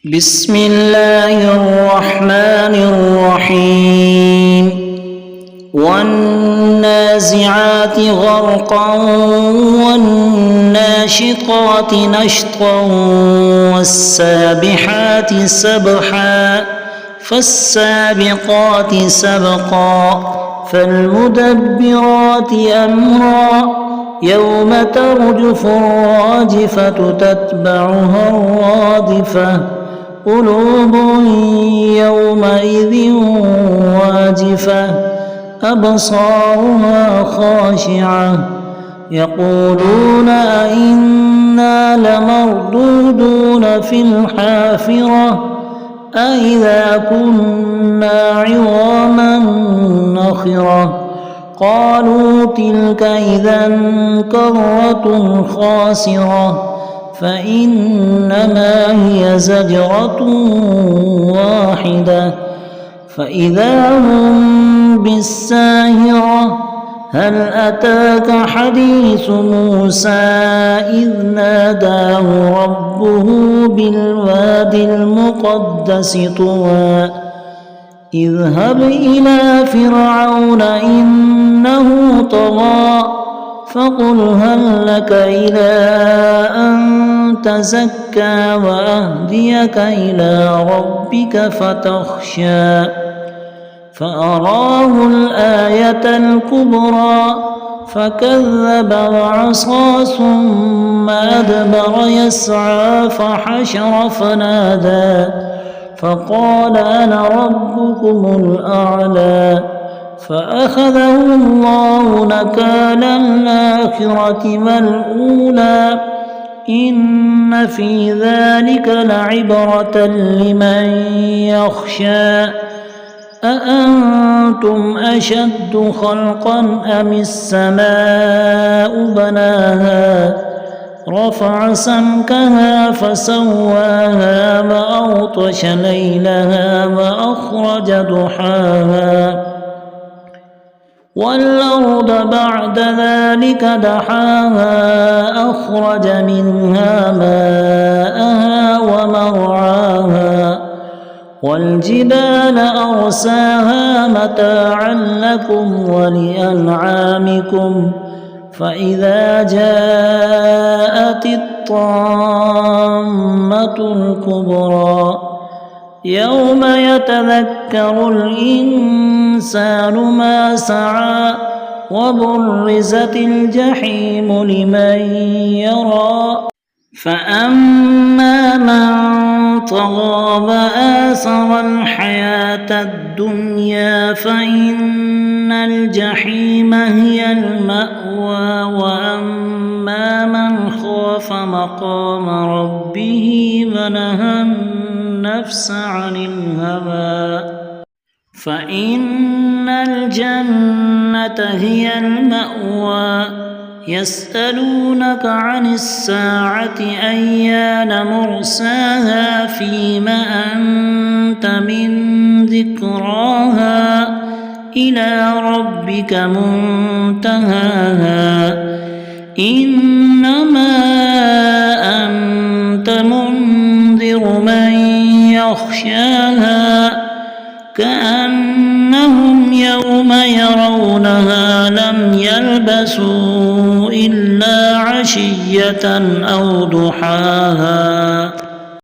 بسم الله الرحمن الرحيم والنازعات غرقا والناشطات نشطا والسابحات سبحا فالسابقات سبقا فالمدبرات أمرا يوم ترجف الراجفة تتبعها الرادفة قلوب يومئذ واجفة أبصارها خاشعة يقولون أئنا لمردودون في الحافرة أئذا كنا عظاما نخرة قالوا تلك إذا كرة خاسرة فإنما هي زجرة واحدة فإذا هم بالساهرة هل أتاك حديث موسى إذ ناداه ربه بالوادي المقدس طوى اذهب إلى فرعون إنه طغى فقل هل لك إلى أن تزكى وأهديك إلى ربك فتخشى فأراه الآية الكبرى فكذب وعصى ثم أدبر يسعى فحشر فنادى فقال أنا ربكم الأعلى فأخذه الله نكال الآخرة والأولى إن في ذلك لعبرة لمن يخشى أأنتم أشد خلقا أم السماء بناها رفع سمكها فسواها وأغطش ليلها وأخرج ضحاها والأرض بعد ذلك دحاها أخرج منها ماءها ومرعاها والجبال أرساها متاعا لكم ولأنعامكم فإذا جاءت الطامة الكبرى يوم يتذكر الإنسان ما سعى وبرزت الجحيم لمن يرى فأما من طغى وآثر الحياة الدنيا فإن الجحيم هي المأوى وأما من خاف مقام ربه ونهى النفس عن الهوى فإن الجنة هي المأوى يسألونك عن الساعة أيان مرساها فيم أنت من ذكراها إلى ربك منتهاها إنما أنت منذر من يخشاها كأنهم يوم يرونها لم يلبثوا إلا عشية أو ضحاها